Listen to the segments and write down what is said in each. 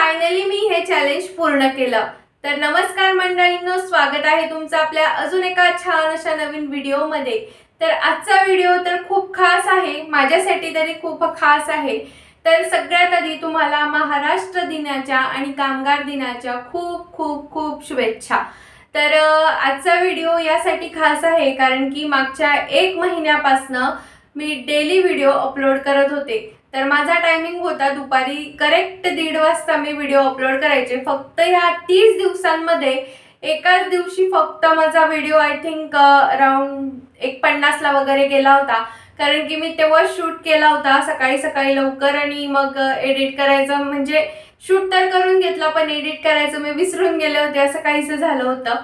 Finally मी हे challenge पूर्ण केलं। तर नमस्कार मंडळींनो, स्वागत आहे तुमचं आपल्या अजून एका छान अशा नवीन व्हिडिओमध्ये। तर आजचा व्हिडिओ तर खूप खास आहे, माझ्यासाठी तरी खूप खास आहे। तर सगळ्यात आधी तुम्हाला महाराष्ट्र दिनाच्या आणि कामगार दिनाच्या खूप खूप खूप शुभेच्छा। तर आजचा व्हिडिओ यासाठी खास आहे कारण की मागच्या 1 महिन्यापासून मी डेली व्हिडिओ अपलोड करत होते। तर माझा टायमिंग होता दुपारी करेक्ट 1:30 वाजता मी व्हिडिओ अपलोड करायचे। फक्त ह्या 30 दिवसांमध्ये एकाच दिवशी फक्त माझा व्हिडिओ आय थिंक अराउंड 1:50 ला वगैरे गेला होता, कारण की मी तेव्हा शूट केला होता सकाळी सकाळी लवकर आणि मग एडिट करायचं, म्हणजे शूट तर करून घेतला पण एडिट करायचं मी विसरून गेले होते, असं काहीसं झालं होतं।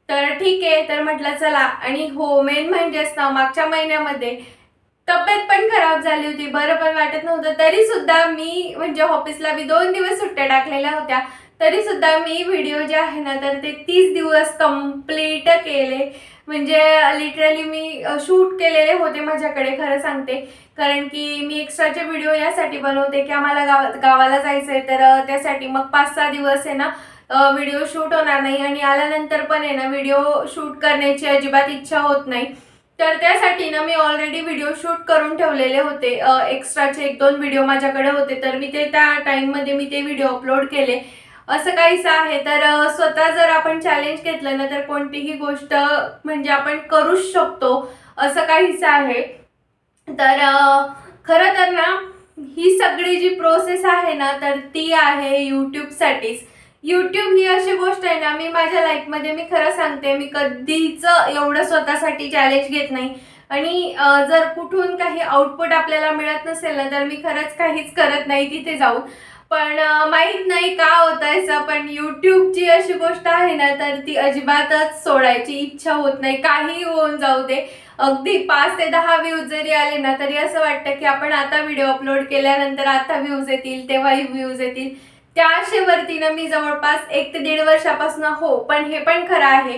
तर ठीक आहे, तर म्हटलं चला। आणि हो, मेन म्हणजेच ना मागच्या महिन्यामध्ये तब्येत पण खराब झाली होती, बरं पण वाटत नव्हतं, तरी सुद्धा मी म्हणजे ऑफिसला मी 2 दिवस सुट्ट्या टाकलेल्या होत्या, तरी सुद्धा मी व्हिडिओ जे आहे ना तर ते 30 दिवस कंप्लीट केले। म्हणजे लिटरली मी शूट केलेले होते माझ्याकडे, खरं सांगते, कारण की मी एक्स्ट्राचे व्हिडिओ यासाठी बनवते की आम्हाला गावाला जायचंय, तर त्यासाठी मग 5-6 दिवस आहे ना व्हिडिओ शूट होणार नाही आणि आल्यानंतर पण आहे ना व्हिडिओ शूट करण्याची अजिबात इच्छा होत नाही। तर त्यासाठी ना मी ऑलरेडी व्हिडिओ शूट करून ठेवलेले होते, एक्स्ट्राचे 1-2 व्हिडिओ माझ्याकडे होते, तर मी ते त्या टाइममध्ये मी ते व्हिडिओ अपलोड केले, असं काहीसं आहे। तर स्वतः जर आपण चॅलेंज घेतलं ना तर कोणतीही गोष्ट म्हणजे आपण करूच शकतो, असं काहीसं आहे। तर खरं तर ना ही सगळी जी प्रोसेस आहे ना तर ती आहे यूट्यूबसाठीच। यूट्यूब ही अशी गोष्ट आहे ना, मी माझ्या लाईफमध्ये मी खरं सांगते मी कधीच एवढं स्वतःसाठी चॅलेंज घेत नाही आणि जर कुठून काही आउटपुट आपल्याला मिळत नसेल ना तर मी खरंच काहीच करत नाही तिथे जाऊन। पण माहीत नाही का होतं असं, पण यूट्यूबची अशी गोष्ट आहे ना तर ती अजिबातच सोडायची इच्छा होत नाही, काही होऊन जाऊ दे। अगदी 5 ते 10 व्ह्यूज जरी आले ना तरी असं वाटतं की आपण आता व्हिडिओ अपलोड केल्यानंतर आता व्ह्यूज येतील, तेव्हाही व्ह्यूज येतील। त्या आशेवरती ना मी जवळपास 1 ते 1.5 वर्षापासून हो, पण हे पण खरं आहे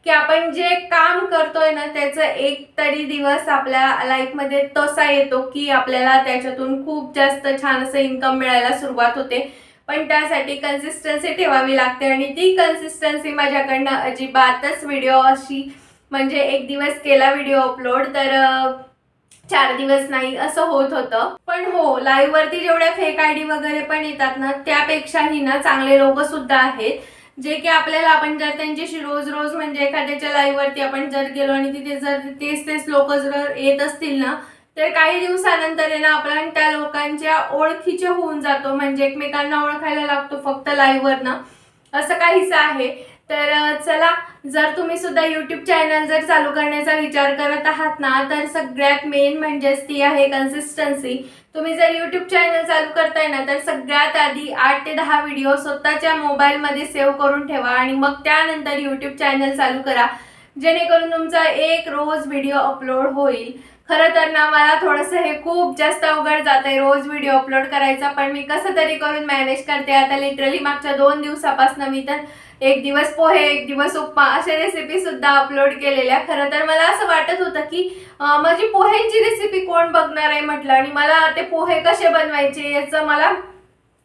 की आपण जे काम करतोय ना त्याचं एक तरी दिवस आपल्या लाईफमध्ये तसा येतो की आपल्याला त्याच्यातून खूप जास्त छान असं इन्कम मिळायला सुरुवात होते, पण त्यासाठी कन्सिस्टन्सी ठेवावी लागते आणि ती कन्सिस्टन्सी माझ्याकडनं अजिबातच व्हिडिओ अशी म्हणजे 1 दिवस केला व्हिडिओ अपलोड तर 4 दिवस नाही असं होत होतं। पण हो, लाईव्ह वरती जेवढ्या फेक आयडी वगैरे पण येतात ना त्यापेक्षाही ना चांगले लोक सुद्धा आहेत, जे की आपल्याला आपण जर त्यांच्याशी रोज रोज म्हणजे एखाद्याच्या लाईव्ह वरती आपण जर गेलो आणि तिथे जर तेच लोक जर येत असतील ना तर काही दिवसानंतर आहे ना आपण त्या लोकांच्या ओळखीचे होऊन जातो, म्हणजे एकमेकांना ओळखायला लागतो फक्त लाईव्ह वरनं, असं काहीसं आहे। तर चला, जर तुम्ही सुद्धा यूट्यूब चॅनल जर चालू करण्याचा विचार करत आहात ना तर सगळ्यात मेन म्हणजेच ती आहे कन्सिस्टन्सी। तुम्ही जर यूट्यूब चॅनल चालू करताय ना तर सगळ्यात आधी 8 ते 10 व्हिडिओ स्वतःच्या मोबाईलमध्ये सेव्ह करून ठेवा आणि मग त्यानंतर यूट्यूब चॅनल चालू करा, जेणेकरून तुमचा एक रोज व्हिडिओ अपलोड होईल। खरं तर ना मला थोडंसं हे खूप जास्त अवघड जातंय रोज व्हिडिओ अपलोड करायचा, पण मी कसं तरी करून मॅनेज करते। आता लिटरली मागच्या 2 दिवसापासून मी तर 1 दिवस पोहे, 1 दिवस उपमा अशा रेसिपी सुद्धा अपलोड केलेल्या। खरं तर मला असं वाटत होतं की माझी पोह्यांची रेसिपी कोण बघणार आहे म्हटलं, आणि मला ते पोहे कसे बनवायचे याचं मला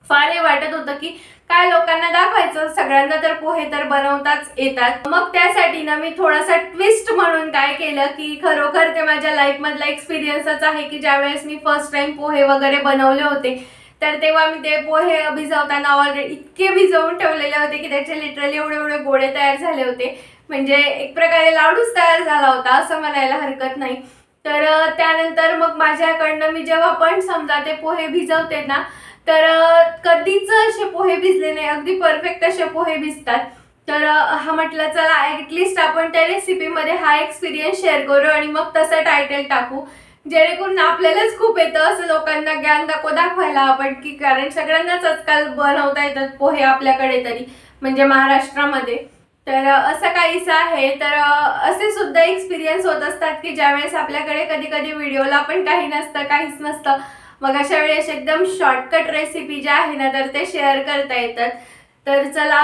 फार हे वाटत होतं की काय लोकांना दाखवायचं, सगळ्यांना तर पोहे तर बनवताच येतात। मग त्यासाठी ना मी थोडासा ट्विस्ट म्हणून काय केलं की खरोखर ते माझ्या लाईफ मधला एक्सपिरियन्सच आहे की ज्यावेळेस मी फर्स्ट टाइम पोहे वगैरे बनवले होते तर तेव्हा मी ते पोहे भिजवताना ऑलरेडी इतके भिजवून ठेवलेले होते की त्याचे लिटरली एवढे एवढे गोळे तयार झाले होते, म्हणजे एक प्रकारे लाडूच तयार झाला होता असं म्हणायला हरकत नाही। तर त्यानंतर मग माझ्याकडनं मी जेव्हा पण समजा ते पोहे भिजवते ना तर कधीच असे पोहे भिजले नाही, अगदी परफेक्ट असे पोहे भिजतात। तर हा म्हटलं चला ॲटलिस्ट आपण त्या रेसिपीमध्ये हा एक्सपिरियन्स शेअर करू आणि मग तसं टायटल टाकू, जेणेकरून आपल्यालाच खूप येतं असं लोकांना ज्ञान दाखवायला आपण, की कारण सगळ्यांनाच आजकाल बनवता येतात पोहे आपल्याकडे तरी म्हणजे महाराष्ट्रामध्ये। तर असं काहीसं आहे। तर असे सुद्धा एक्सपिरियन्स होत असतात की ज्यावेळेस आपल्याकडे कधी कधी व्हिडिओला पण काही नसतं, काहीच नसतं, मग अशा वेळेस एकदम शॉर्टकट रेसिपी ज्या आहे ना तर ते शेअर करता येतात। तर चला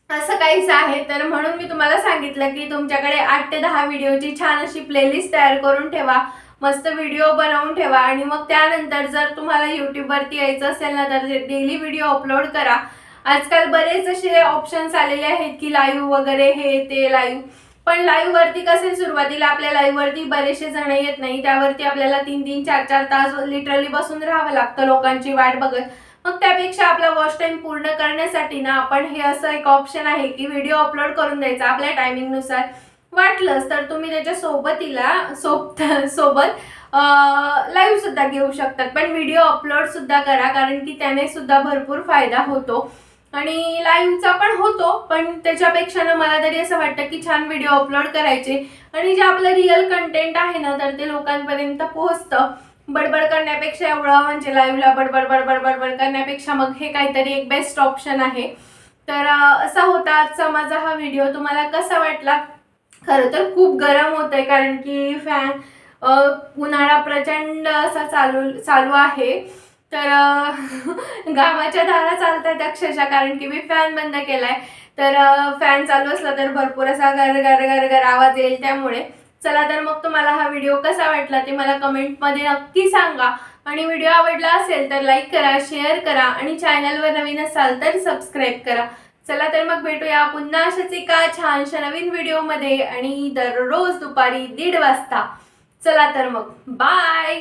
असं काहीच आहे। तर म्हणून मी तुम्हाला सांगितलं की तुमच्याकडे 8 ते 10 व्हिडिओची छान अशी प्लेलिस्ट तयार करून ठेवा, मस्त व्हिडिओ बनवून ठेवा आणि मग त्यानंतर जर तुम्हाला यूट्यूबवरती यायचं असेल ना तर डेली व्हिडिओ अपलोड करा. आजकाल बरेच असे ऑप्शन्स आलेले आहेत की लाईव्ह वगैरे हे ते लाईव्ह, पण लाईव्ह वरती कसे सुरुवातीला आपल्या लाईव्ह वरती बरेचसे जण येत नाही, त्यावरती आपल्याला 3-3 4-4 तास लिटरली बसून राहावं लागतं लोकांची वाट बघत. मग त्यापेक्षा आपला वॉच टाइम पूर्ण करण्यासाठी ना आपण हे असं एक ऑप्शन आहे की व्हिडिओ अपलोड करून द्यायचा आपल्या टायमिंगनुसार. वाटलंच तर तुम्ही त्याच्या सोबत लाईव्ह सुद्धा घेऊ शकतात, पण व्हिडिओ अपलोड सुद्धा करा, कारण की त्याने सुद्धा भरपूर फायदा होतो. आणि लाईव्हचा पण होतो, पण त्याच्यापेक्षा ना मला तरी असं वाटतं की छान व्हिडिओ अपलोड करायचे आणि जे आपलं रिअल कंटेंट आहे ना तर ते लोकांपर्यंत पोहोचतं. बडबड करण्यापेक्षा एवढं म्हणजे लाईव्हला बडबड बडबड बडबड करण्यापेक्षा मग हे काहीतरी एक बेस्ट ऑप्शन आहे. तर असा होता आजचा माझा हा व्हिडिओ. तुम्हाला कसा वाटला? खरं तर खूप गरम होतंय, कारण की फॅन उन्हाळा प्रचंड असा चालू आहे. तर घामाच्या धारा चालतात अक्षरशः, कारण की मी फॅन बंद केलाय. तर फॅन चालू असला तर भरपूर असा गर गर गर गर आवाज येईल. त्यामुळे चला तर मग तुम्हाला हा व्हिडिओ कसा वाटला ते मला कमेंटमध्ये नक्की सांगा. आणि व्हिडिओ आवडला असेल तर लाईक करा, शेअर करा आणि चॅनलवर नवीन असाल तर सबस्क्राईब करा. चला तर मग भेटूया पुन्हा अशाच एका छानशा नवीन व्हिडिओमध्ये आणि दररोज दुपारी 1:30 वाजता. चला तर मग बाय.